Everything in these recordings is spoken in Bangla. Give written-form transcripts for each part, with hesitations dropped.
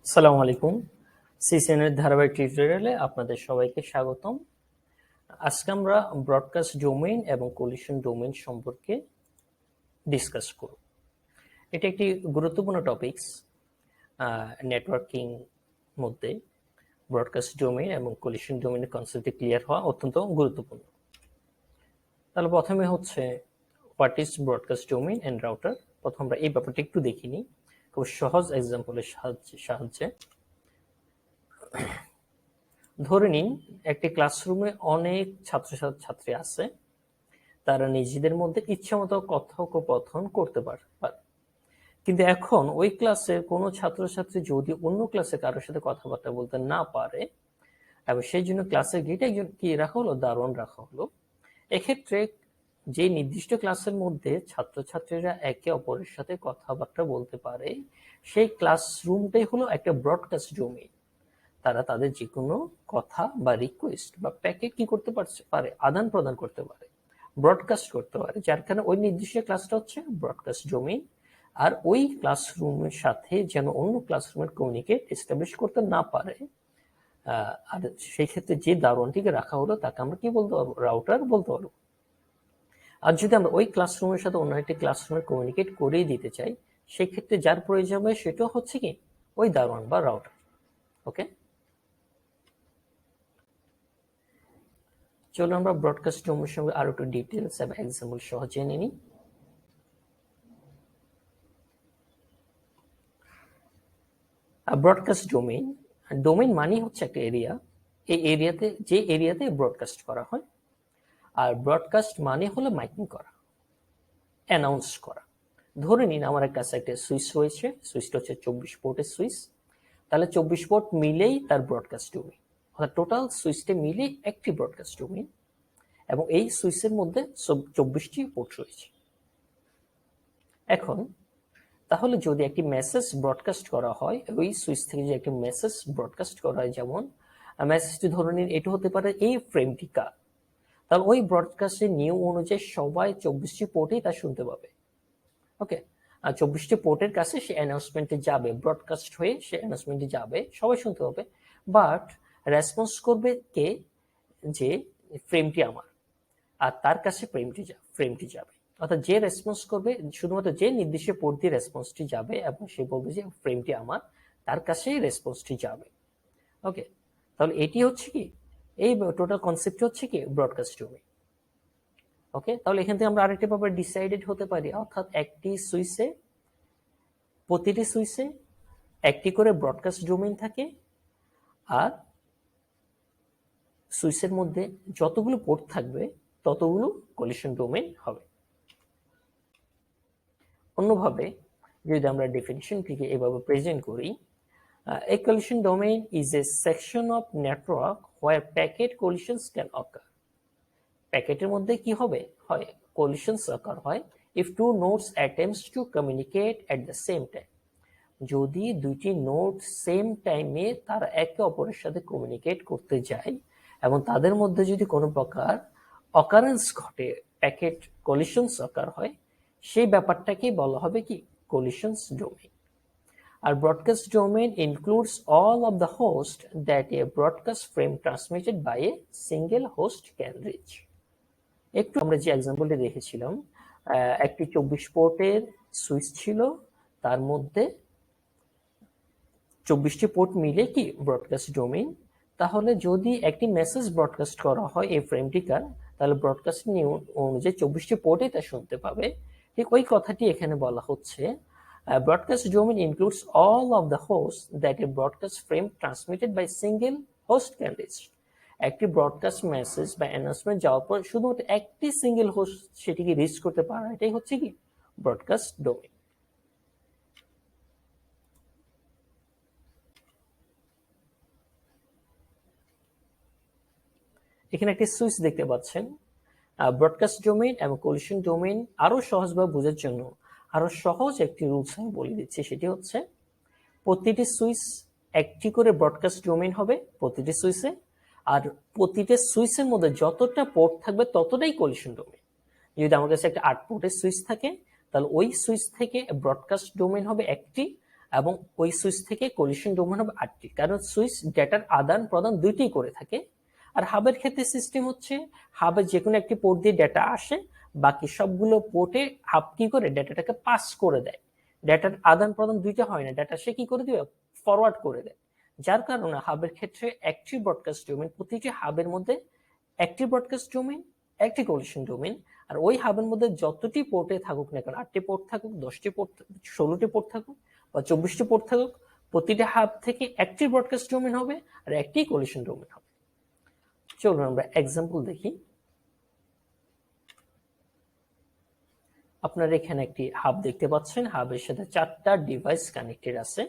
আসসালামু আলাইকুম। সিসিএনের ধারাবাহিক টিউটোরিয়ালে আপনাদের সবাইকে স্বাগতম। আজকে আমরা ব্রডকাস্ট ডোমেইন এবং কোলিশন ডোমেইন সম্পর্কে ডিসকাস করব। এটা একটি গুরুত্বপূর্ণ টপিকস। নেটওয়ার্কিং মধ্যে ব্রডকাস্ট ডোমেইন এবং কোলিশন ডোমেইনের কনসেপ্টটি ক্লিয়ার হওয়া অত্যন্ত গুরুত্বপূর্ণ। তাহলে প্রথমে হচ্ছে what is broadcast domain and router. প্রথম আমরা এই ব্যাপারটা একটু দেখে নিই খুব সহজ এক্সাম্পলের সাহায্যে। ধরে নিন একটি ক্লাসরুমে অনেক ছাত্রছাত্রী আছে, তারা নিজেদের মধ্যে ইচ্ছামতো কথোপকথন করতে পারে। কিন্তু এখন ওই ক্লাসের কোনো ছাত্রছাত্রী যদি অন্য ক্লাসে কারোর সাথে কথাবার্তা বলতে না পারে এবং সেই জন্য ক্লাসের গেটে একজন কি রাখা হলো, দারোয়ান রাখা হলো, এক্ষেত্রে যে নির্দিষ্ট ক্লাসের মধ্যে ছাত্রছাত্রীরা একে অপরের সাথে কথাবার্তা বলতে পারে সেই ক্লাসরুমটাই হলো একটা ব্রডকাস্ট ডোমেইন। তারা তাদের যে কোনো কথা বা রিকোয়েস্ট বা প্যাকেট কি করতে পারে, আদান প্রদান করতে পারে, ব্রডকাস্ট করতে পারে, যার কারণে ওই নির্দিষ্ট ক্লাসটা হচ্ছে ব্রডকাস্ট ডোমেইন। আর ওই ক্লাসরুমের সাথে যেন অন্য ক্লাসরুমের কমিউনিকেট এস্টাবলিশ করতে না পারে, আর সেই ক্ষেত্রে যে দারোয়ানটিকে রাখা হলো তাকে আমরা কি বলতে পারবো, রাউটার বলতে পারবো। আর যদি আমরা ওই ক্লাসরুমের সাথে অন্য একটি ক্লাসরুমের কমিউনিকেট করেই দিতে চাই, সেই ক্ষেত্রে যার প্রয়োজন হয় সেটা হচ্ছে কি ওই দারোয়ান বা রাউটার। ওকে, চলো আমরা ব্রডকাস্ট ডোমেইনের সঙ্গে আরো একটু ডিটেলস এবং এক্সাম্পল সহ জেনে নিই। ব্রডকাস্ট ডোমেইন, ডোমেইন মানে হচ্ছে একটা এরিয়া, এই এরিয়াতে যে এরিয়াতে ব্রডকাস্ট করা হয়। আর ব্রডকাস্ট মানে হলো মাইকিং করা, অ্যানাউন্স করা। ধরে নিন আমার কাছে একটা সুইচ রয়েছে, সুইচটা হচ্ছে 24 পোর্টের সুইচ। তাহলে 24 পোর্ট মিলেই তার ব্রডকাস্ট ডোমেইন, অর্থাৎ টোটাল সুইচটা মিলে একটি ব্রডকাস্ট ডোমেইন, এবং এই সুইচের মধ্যে 24টি পোর্ট রয়েছে। এখন তাহলে যদি একটি মেসেজ ব্রডকাস্ট করা হয়, ওই সুইচ থেকে যে একটি মেসেজ ব্রডকাস্ট করা হয়, যেমন মেসেজটি ধরে নিন এটা হতে পারে এই ফ্রেমটি কার, তাহলে ওই ব্রডকাস্টের নিয়ম অনুযায়ী সবাই 24টি পোর্টেই তা শুনতে পাবে। ওকে, আর 24টি পোর্টের কাছে সে অ্যানাউন্সমেন্টে যাবে, ব্রডকাস্ট হয়ে সে অ্যানাউন্সমেন্টে যাবে, সবাই শুনতে পাবে। বাট রেসপন্স করবে কে, যে ফ্রেমটি আমার, আর তার কাছে ফ্রেমটি যাবে। অর্থাৎ যে রেসপন্স করবে শুধুমাত্র যে নির্দিষ্ট পোর্ট দিয়ে রেসপন্সটি যাবে এবং সে বলবে যে ফ্রেমটি আমার, তার কাছেই রেসপন্সটি যাবে। ওকে, তাহলে এটি হচ্ছে কি, এই টোটাল কনসেপ্ট হচ্ছে কি ব্রডকাস্ট ডোমেইন। ওকে, তাহলে এখান থেকে আমরা আরেকটা ব্যাপার ডিসাইডেড হতে পারি, অর্থাৎ প্রতিটি সুইচে একটি করে ব্রডকাস্ট ডোমেইন থাকে, আর সুইচের মধ্যে যতগুলো পোর্ট থাকবে ততগুলো কোলিশন ডোমেইন হবে। অন্যভাবে যদি আমরা ডেফিনিশনটিকে এভাবে প্রেজেন্ট করি, a collision domain is a section of network where packet collisions can occur. প্যাকেটের মধ্যে কি হবে, হয় collisions occur হয় if two nodes attempts to communicate at the same time. যদি দুইটি নোড সেম টাইমে তারা একে অপরের সাথে কমিউনিকেট করতে যায় এবং তাদের মধ্যে যদি কোনো প্রকার অকারেন্স ঘটে, প্যাকেট কলিশনস অকার হয়, সেই ব্যাপারটাকেই বলা হবে কি কলিশনস ডোমেইন। আর broadcast domain includes all of the host that a broadcast frame transmitted by a single host can reach. একটু আমরা যে এক্সাম্পলটি দেখেছিলাম, একটি 24 পোর্টের সুইচ ছিল, তার মধ্যে 24টি পোর্ট মিলে কি ব্রডকাস্ট ডোমেইন। তাহলে যদি একটি মেসেজ ব্রডকাস্ট করা হয় এই ফ্রেমটিকার, তাহলে ব্রডকাস্ট নিয়ম অনুযায়ী 24টি পোর্টে তা শুনতে পাবে। ঠিক ওই কথাটি এখানে বলা হচ্ছে, broadcast domain includes all of the host that a broadcast frame transmitted by single host can reach. একটি ব্রডকাস্ট মেসেজ বা অ্যানাউন্সমেন্ট যাওয়ার পর শুধুমাত্র একটি সিঙ্গেল হোস্ট সেটিকে রিচ করতে পারে, এটাই হচ্ছে কি ব্রডকাস্ট ডোমেইন। এখানে একটি সুইচ দেখতে পাচ্ছেন। ব্রডকাস্ট ডোমেইন এবং কোলিশন ডোমেইন আরো সহজভাবে বোঝার জন্য আরো সহজ একটি রুলস আমি বলে দিচ্ছি, সেটি হচ্ছে প্রতিটি সুইচ একটি করে ব্রডকাস্ট ডোমেইন হবে প্রতিটি সুইচে, আর প্রতিটি সুইচের মধ্যে যতটা পোর্ট থাকবে ততটাই কোলিশন ডোমেইন। যদি আমার কাছে একটা 8 পোর্টের সুইচ থাকে, তাহলে ওই সুইচ থেকে ব্রডকাস্ট ডোমেইন হবে একটি, এবং ওই সুইচ থেকে কলিশন ডোমেন হবে 8টি, কারণ সুইচ ডেটার আদান প্রদান দুইটি করে থাকে। আর হাবের ক্ষেত্রে সিস্টেম হচ্ছে হাবের যে কোনো একটি পোর্ট দিয়ে ডেটা আসে, বাকি সবগুলো পোর্টে হাব কি করে ডেটাটাকে পাস করে দেয়। ডেটার আদান প্রদান দুইটা হয় না, ডেটা সে কি করে দিবে, ফরওয়ার্ড করে দেয়। যার কারণে হাবের ক্ষেত্রে একটি ব্রডকাস্ট ডোমেন, প্রতিটি হাবের মধ্যে একটি ব্রডকাস্ট ডোমেন, একটি কলিশন ডোমেন। আর ওই হাবের মধ্যে যতটি পোর্টে থাকুক না কেন, 8টি পোর্ট থাকুক, 10টি পোর্ট, 16টি পোর্ট থাকুক বা 24টি পোর্ট থাকুক, প্রতিটা হাব থেকে একটি ব্রডকাস্ট ডোমেন হবে আর একটি কলিশন ডোমেন হবে। চলুন আমরা এক্সাম্পল দেখি। আপনারা এখানে একটি হাব দেখতে পাচ্ছেন, হাবের সাথে 4টা ডিভাইস কানেক্টেড আছে।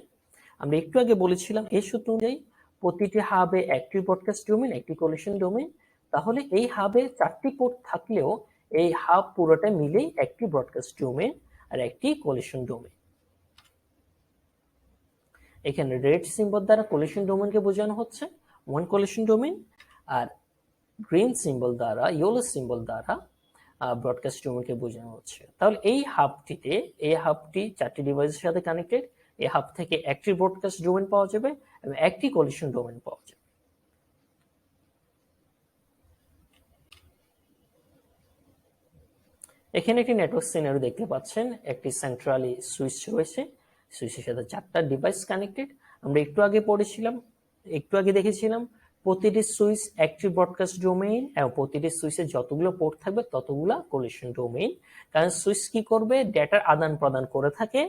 আমরা একটু আগে বলেছিলাম এই সূত্র অনুযায়ী প্রতিটি হাবে একটি ব্রডকাস্ট ডোমেন, একটি কলিশন ডোমেন। তাহলে এই হাবে 4টি পোর্ট থাকলেও এই হাব পুরোটা মিলেই একটি ব্রডকাস্ট ডোমেন আর একটি কলিশন ডোমেন। এখানে রেড সিম্বল দ্বারা কলিশন ডোমেনকে বোঝানো হচ্ছে ওয়ান কলিশন ডোমেন, আর গ্রিন সিম্বল দ্বারা, ইয়েলো সিম্বল দ্বারা ব্রডকাস্ট ডোমেনকে বোঝানো হচ্ছে। তাহলে এই হাবটি 4টি ডিভাইসের সাথে কানেক্টেড। এই হাব থেকে একটি ব্রডকাস্ট ডোমেন পাওয়া যাবে এবং একটি কলিশন ডোমেন পাওয়া যাবে। এখানে একটি নেটওয়ার্ক সিনারি দেখতে পাচ্ছেন, একটি সেন্ট্রালি সুইচ রয়েছে, সুইচের সাথে 4টা ডিভাইস কানেক্টেড। আমরা একটু আগে দেখেছিলাম প্রতিটি সুইচ একটি ব্রডকাস্ট ডোমেইন এবং প্রতিটি সুইচে যতগুলো পোর্ট থাকবে ততগুলো কলিশন ডোমেইন। কারণ সুইচ কি করবে, ডেটার আদান প্রদান করে থাকে,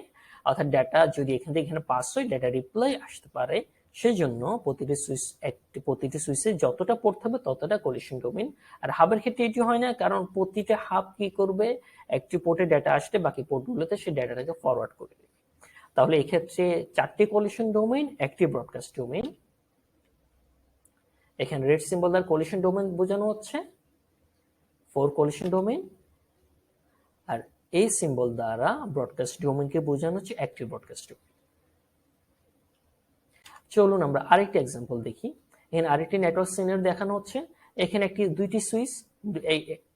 অর্থাৎ ডেটা যদি এখান থেকে এখানে পাস হয়, ডেটা রিপ্লাই আসতে পারে। সেজন্য প্রতিটি সুইচে যতটা পোর্ট থাকবে ততটা কলিশন ডোমেইন। আর হাবের ক্ষেত্রে এটি হয় না, কারণ প্রতিটা হাব কি করবে, একটি পোর্টে ডেটা আসলে বাকি পোর্টগুলোতে সেই ডেটাটাকে ফরওয়ার্ড করে দেবে। তাহলে এই ক্ষেত্রে 4টি কলিশন ডোমেইন, একটি ব্রডকাস্ট ডোমেইন। এখানে রেড সিম্বল দ্বারা কলিশন ডোমেন বোঝানো হচ্ছে 4 কলিশন ডোমেইন, আর এই সিম্বল দ্বারা ব্রডকাস্ট ডোমেইনকে বোঝানো হচ্ছে একটি ব্রডকাস্ট ডোমেইন। চলুন আমরা আরেকটি এক্সাম্পল দেখি। এখানে আরেকটি নেটওয়ার্ক সিনারি দেখানো হচ্ছে। এখানে দুইটি সুইচ,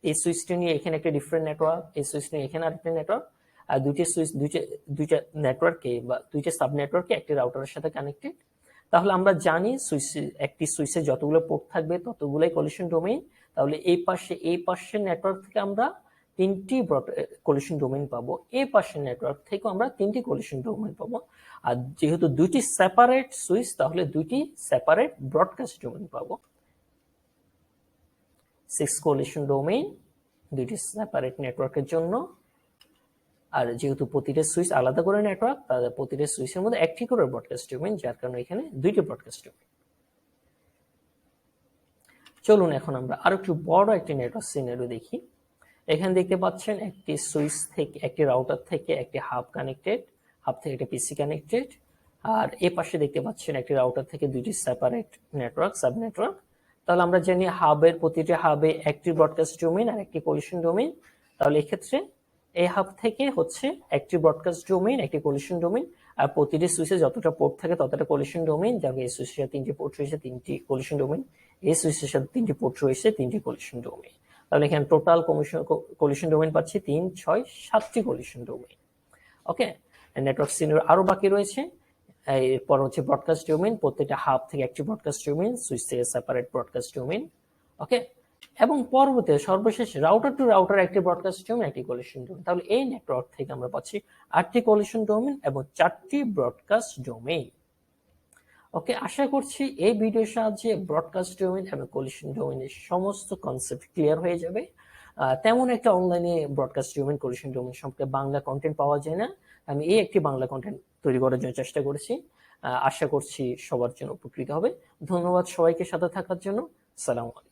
এই সুইচটি নিয়ে এখানে একটা ডিফারেন্ট নেটওয়ার্ক, এই সুইচ নিয়ে এখানে আরেকটি নেটওয়ার্ক, আর দুইটা নেটওয়ার্ককে বা দুইটা সাব নেটওয়ার্কে একটি রাউটারের সাথে কানেক্টেড। তাহলে আমরা জানি একটি সুইচে যতগুলো পোর্ট থাকবে ততগুলোই কলিশন ডোমেইন। তাহলে এই পাশের নেটওয়ার্ক থেকে আমরা 3টি কলিশন ডোমেইন পাবো, এই পাশের নেটওয়ার্ক থেকে আমরা 3টি কলিশন ডোমেইন পাবো। আর যেহেতু দুইটি সেপারেট সুইচ, তাহলে দুইটি সেপারেট ব্রডকাস্ট ডোমেইন পাবো। 6 কলিশন ডোমেইন দুইটি সেপারেট নেটওয়ার্কের জন্য। আর যেহেতু প্রতিটা সুইচ আলাদা করে নেটওয়ার্ক, তাদের প্রতিটা সুইচের মধ্যে একটি করে ব্রডকাস্ট ডোমেইন, যার কারণে এখানে 2টি ব্রডকাস্ট ডোমেইন। চলুন এখন আমরা আরো একটু বড় একটি নেটওয়ার্ক সিনারি দেখি। এখানে দেখতে পাচ্ছেন একটি সুইচ থেকে, একটি রাউটার থেকে একটি হাব কানেক্টেড, হাব থেকে একটা পিসি কানেক্টেড। আর এই পাশে দেখতে পাচ্ছেন একটি রাউটার থেকে 2টি সেপারেট নেটওয়ার্ক, সাব নেটওয়ার্ক। তাহলে আমরা জানি প্রতিটি হাবে একটি ব্রডকাস্ট ডোমেইন আর একটি কলিশন ডোমেইন। তাহলে এক্ষেত্রে এই হাব থেকে হচ্ছে একটি ব্রডকাস্ট ডোমেইন, একটি কলিশন ডোমেইন, আর প্রতিটি সুইচে যতটা পোর্ট থাকে ততটা কলিশন ডোমেইন। যেমন এই সুইচের সাথে 3টি পোর্ট রয়েছে, 3টি কলিশন ডোমেইন। এই সুইচের সাথে 3টি পোর্ট রয়েছে, 3টি কলিশন ডোমেইন। তাহলে এখানে টোটাল কলিশন ডোমেইন পাচ্ছি 3, 6, 7টি কলিশন ডোমেইন। ওকে, নেটওয়ার্ক সিনারি আরো বাকি রয়েছে। এরপর হচ্ছে ব্রডকাস্ট ডোমেইন, প্রত্যেকটা হাব থেকে একটি ব্রডকাস্ট ডোমেইন, সুইচ থেকে সেপারেট ব্রডকাস্ট ডোমেইন। ওকে, এবং পরবর্তী সর্বশেষ রাউটার টু রাউটার একটি ব্রডকাস্ট ডোমেইন, একটি কলিশন ডোমেইন। তাহলে এই নেটওয়ার্ক থেকে আমরা পাচ্ছি 8টি কলিশন ডোমেইন এবং 4টি ব্রডকাস্ট ডোমেইন। ওকে, আশা করছি এই ভিডিওর সাহায্যে ব্রডকাস্ট ডোমেইন এবং কলিশন ডোমেইনের সমস্ত কনসেপ্ট ক্লিয়ার হয়ে যাবে। তেমন একটা অনলাইনে ব্রডকাস্ট ডোমেইন, কলিশন ডোমেইন সম্পর্কে বাংলা কন্টেন্ট পাওয়া যায় না। আমি এই একটি বাংলা কন্টেন্ট তৈরি করার জন্য চেষ্টা করেছি। আশা করছি সবার জন্য উপকৃত হবে। ধন্যবাদ সবাইকে সাথে থাকার জন্য। সালাম আলাইকুম।